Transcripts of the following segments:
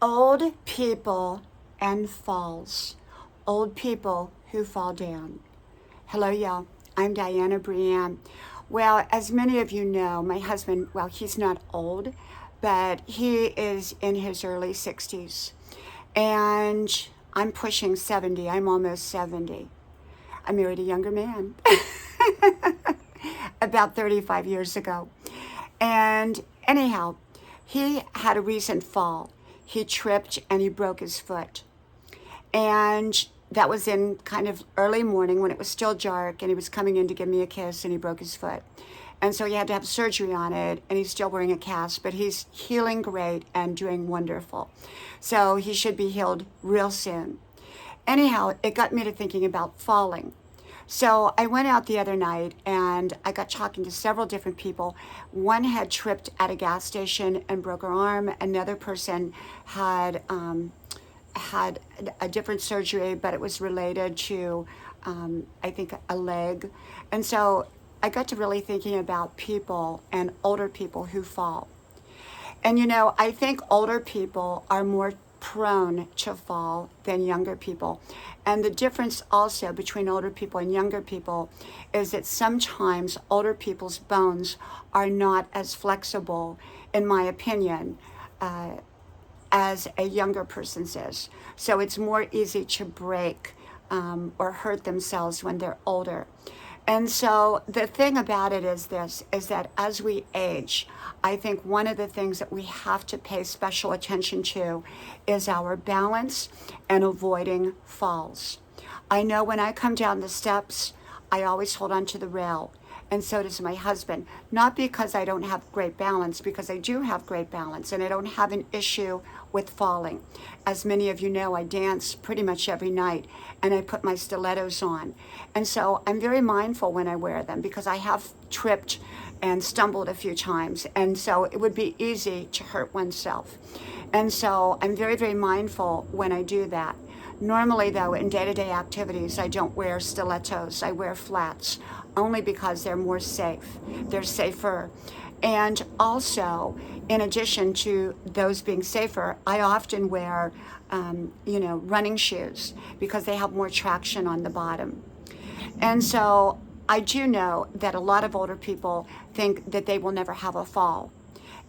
Old people and falls. Old people who fall down. Hello, y'all. I'm Diana Brienne. Well, as many of you know, my husband, well, he's not old, but he is in his early 60s. And I'm pushing 70. I'm almost 70. I married a younger man about 35 years ago. And anyhow, he had a recent fall. He tripped and he broke his foot. And that was in kind of early morning when it was still dark, and he was coming in to give me a kiss and he broke his foot. And so he had to have surgery on it, and he's still wearing a cast, but he's healing great and doing wonderful. So he should be healed real soon. Anyhow, it got me to thinking about falling. So I went out the other night and I got talking to several different people. One had tripped at a gas station and broke her arm. Another person had a different surgery, but it was related to, I think, a leg. And so I got to really thinking about people and older people who fall. And you know, I think older people are more prone to fall than younger people. And the difference also between older people and younger people is that sometimes older people's bones are not as flexible, in my opinion, as a younger person's is. So it's more easy to break or hurt themselves when they're older. And so the thing about it is this, is that as we age, I think one of the things that we have to pay special attention to is our balance and avoiding falls. I know when I come down the steps, I always hold on to the rail, and so does my husband. Not because I don't have great balance, because I do have great balance, and I don't have an issue with falling. As many of you know, I dance pretty much every night, and I put my stilettos on. And so I'm very mindful when I wear them, because I have tripped and stumbled a few times, and so it would be easy to hurt oneself. And so I'm very, very mindful when I do that. Normally, though, in day-to-day activities, I don't wear stilettos. I wear flats, only because they're more safe. They're safer. And also, in addition to those being safer, I often wear, running shoes because they have more traction on the bottom. And so I do know that a lot of older people think that they will never have a fall.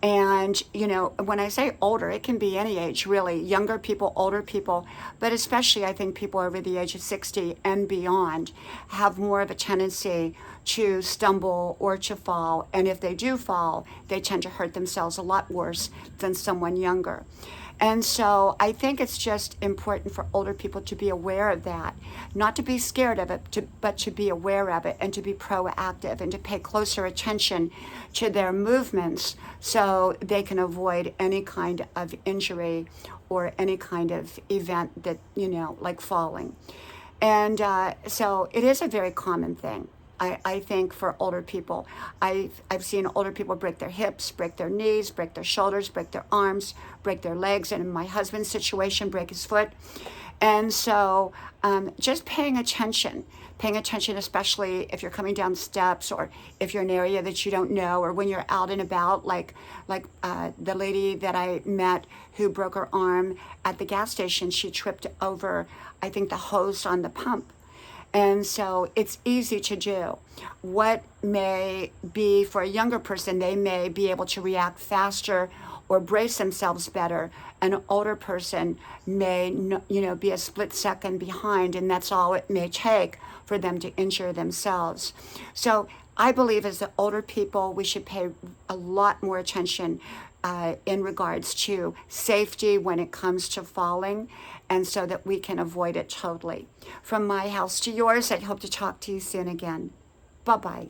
And, you know, when I say older, it can be any age, really. Younger people, older people, but especially I think people over the age of 60 and beyond have more of a tendency to stumble or to fall. And if they do fall, they tend to hurt themselves a lot worse than someone younger. And so I think it's just important for older people to be aware of that, not to be scared of it, but to be aware of it and to be proactive and to pay closer attention to their movements so they can avoid any kind of injury or any kind of event that, like falling. And so it is a very common thing. I think for older people, I've seen older people break their hips, break their knees, break their shoulders, break their arms, break their legs, and in my husband's situation, break his foot. And so just paying attention especially if you're coming down steps or if you're in an area that you don't know, or when you're out and about, like the lady that I met who broke her arm at the gas station. She tripped over, I think, the hose on the pump. And so it's easy to do. What may be for a younger person, they may be able to react faster or brace themselves better. An older person may, be a split second behind, and that's all it may take for them to injure themselves. So I believe as the older people, we should pay a lot more attention in regards to safety when it comes to falling, and so that we can avoid it totally. From my house to yours, I hope to talk to you soon again. Bye-bye.